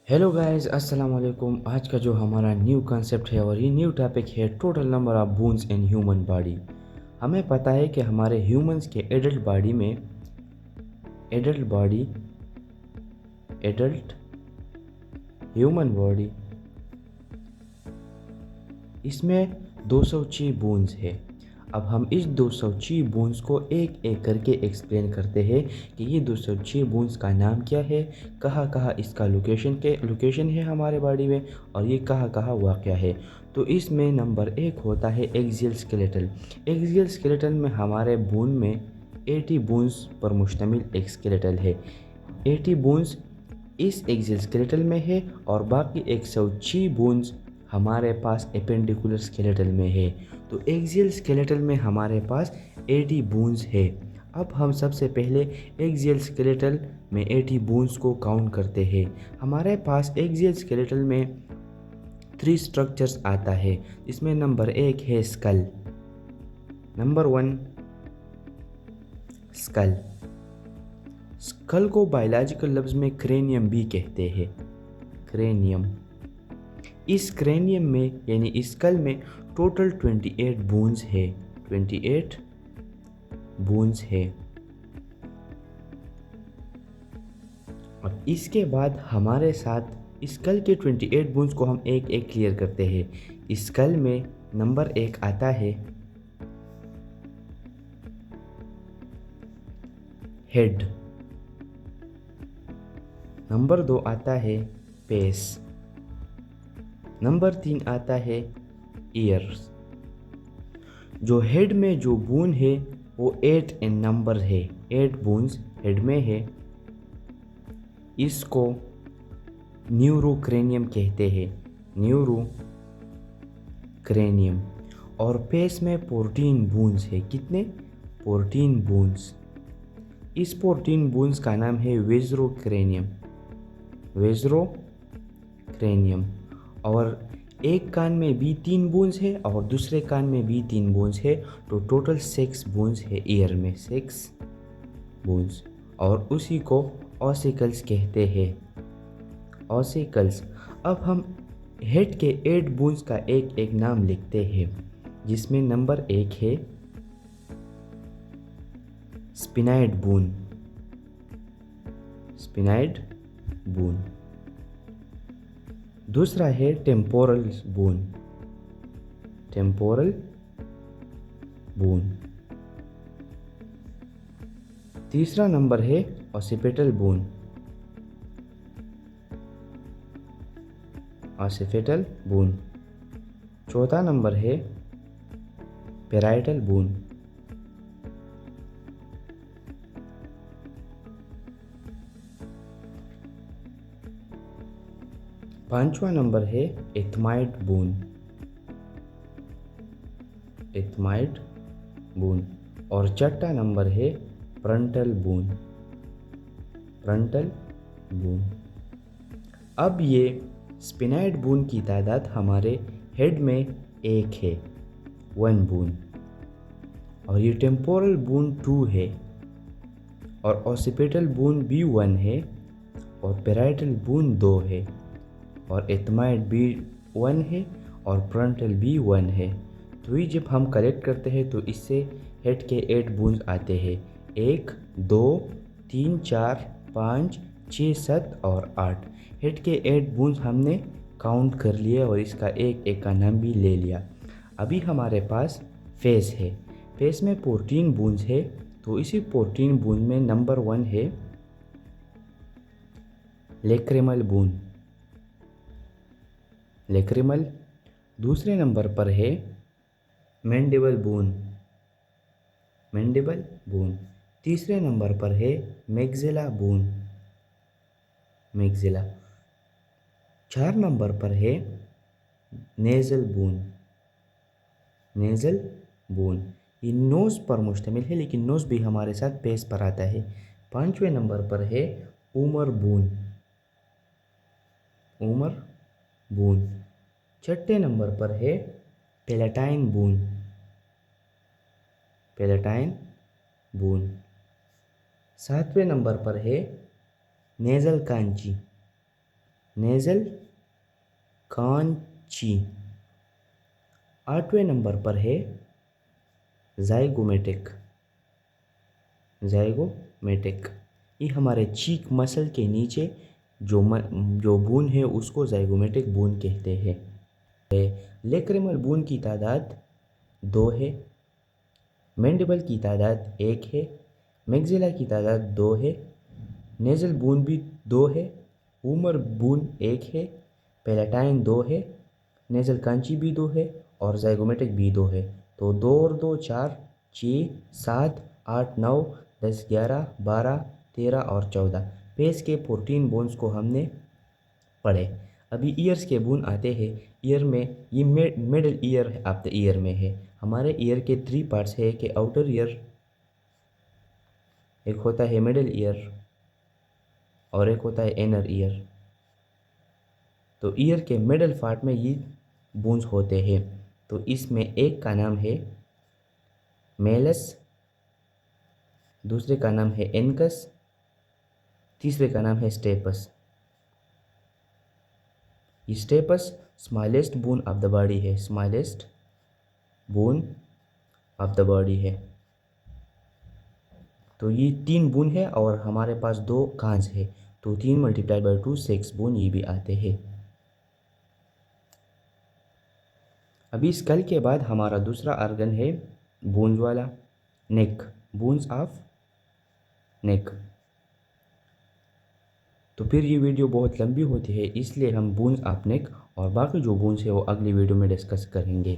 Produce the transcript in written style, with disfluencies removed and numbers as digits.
Hello guys, अस्सलाम वालेकुम। आज का जो हमारा न्यू कॉन्सेप्ट है और ये न्यू टॉपिक है total number of bones in human body. हमें पता है कि हमारे ह्यूमंस के adult body adult human body इसमें 206 बोन्स है। अब हम इस 206 बोन्स को एक एक करके एक्सप्लेन करते हैं कि ये 206 बोन्स का नाम क्या है, कहाँ कहाँ इसका लोकेशन है हमारे बॉडी में, और ये कहाँ कहाँ वाक़या है। तो इसमें नंबर एक होता है एक्सियल स्केलेटल। एक्सियल स्केलेटल में हमारे बोन में 80 बोन्स पर मुश्तमिल एक स्केलेटल है। 80 बोन्स इस एक्सियल स्केलेटल में है और बाकी 106 बोन्स हमारे पास एपेंडिकुलर स्केलेटल में है। तो एक्सियल स्केलेटल में हमारे पास 80 बोन्स है। अब हम सबसे पहले एक्सियल स्केलेटल में 80 बोन्स को काउंट करते हैं। हमारे पास एक्सियल स्केलेटल में 3 स्ट्रक्चर्स आता है। इसमें नंबर एक है स्कल। Number 1 skull. स्कल को बायोलॉजिकल लफ्ज़ में क्रेनियम भी कहते हैं। क्रेनियम। इस क्रेनियम में यानी इस स्कल में टोटल 28 बोन्स है। 28 बोन्स है। और इसके बाद हमारे साथ स्कल के 28 बोन्स को हम एक एक क्लियर करते हैं। स्कल में नंबर एक आता है हेड। नंबर 2 आता है पेस। नंबर 3 आता है ईयर्स। जो हेड में जो बोन है वो 8 इन नंबर है। 8 बोन्स हेड में है। इसको न्यूरोक्रेनियम कहते हैं। न्यूरोक्रेनियम। और पेस में 14 बोन्स है। कितने? 14 बोन्स। इस 14 बोन्स का नाम है वेज़रोक्रेनियम। वेज़रोक्रेनियम। और एक कान में भी 3 बोन्स है और दूसरे कान में भी 3 बोन्स है। तो टोटल 6 बोन्स है ईयर में। 6 बोन्स। और उसी को ऑसिकल्स कहते हैं। ऑसिकल्स। अब हम हेड के 8 बोन्स का एक एक नाम लिखते हैं, जिसमें नंबर एक है स्पिनाइड बोन। स्पिनाइड बोन। दूसरा है टेम्पोरल बोन। Temporal bone. तीसरा नंबर है ऑसिपिटल बोन। Occipital bone. चौथा नंबर है पेराइटल बोन। पांचवा नंबर है एथमाइड बोन। एथमाइड बोन। और छठा नंबर है फ्रंटल बोन। Frontal bone. अब ये स्पिनाइड बोन की तादाद हमारे हेड में एक है, 1 बोन। और ये टेम्पोरल बोन 2 है। और ऑसिपिटल बोन भी 1 है। और पेराइटल बोन 2 है। और एथमाइड भी 1 है। और फ्रंटल भी 1 है। तो ये जब हम कलेक्ट करते हैं तो इससे हेड के 8 बोन्स आते हैं। 1 2 3 4 5 6 7 और 8। हेड के 8 बोन्स हमने काउंट कर लिए और इसका एक एक का नाम भी ले लिया। अभी हमारे पास फेस है। फेस में 14 बोन्स है। तो इसी 14 बोन में नंबर 1 है लेक्रिमल बोन। लेक्रिमल। दूसरे नंबर पर है मैंडिबल बोन। Mandible bone. तीसरे नंबर पर है मैग्जिला बोन। मैग्जिला। 4 नंबर पर है नेज़ल बोन। Nasal bone. ये नोज़ पर मुश्तमिल है, लेकिन नोज़ भी हमारे साथ बेस पर आता है। 5वें नंबर पर है ऊमर बोन। Vomer bone. 6ठे नंबर पर है पेलेटाइन बोन। Palatine bone. 7वें नंबर पर है नेज़ल कांची। Nasal concha. 8वें नंबर पर है ज़ाइगोमेटिक। ज़ाइगोमेटिक ये हमारे चीक मसल के नीचे जो बून है उसको ज़ाइगोमेटिक बून कहते हैं। लेक्रिमल बून की तादाद 2 है, मैंडिबल की तादाद 1 है, मैक्सिला की तादाद 2 है, नेज़ल बून भी 2 है, ऊमर बून 1 है, पैलेटाइन 2 है, नेज़ल कांची भी 2 है और ज़ाइगोमेटिक भी 2 है। तो 2 और 2 4, 6, 7, 8, 9, 10, 11, 12, 13 और 14 फेस के 14 बोन्स को हमने पढ़े। अभी ईयर्स के बोन आते हैं। ईयर में ये middle ear of the year में है। हमारे ईयर के 3 पार्ट्स है कि आउटर ईयर, एक होता है मिडल ईयर और एक होता है इनर ईयर। तो ईयर के मिडल पार्ट में ये बोन्स होते हैं। तो इसमें एक का नाम है मेलस, दूसरे का नाम है एनकस, तीसरे का नाम है stapes. Stapes smallest bone of the body है, smallest bone of the body है। तो ये 3 बोन है और हमारे पास 2 कांच है। तो 3 × 2 6 बोन ये भी आते हैं। अभी स्कल के बाद हमारा दूसरा ऑर्गन है बोन्स वाला, नेक, बोन्स ऑफ नेक। तो फिर ये वीडियो बहुत लंबी होती है, इसलिए हम बोन्स ऑफ नेक और बाकी जो बोन्स है वो अगली वीडियो में डिस्कस करेंगे।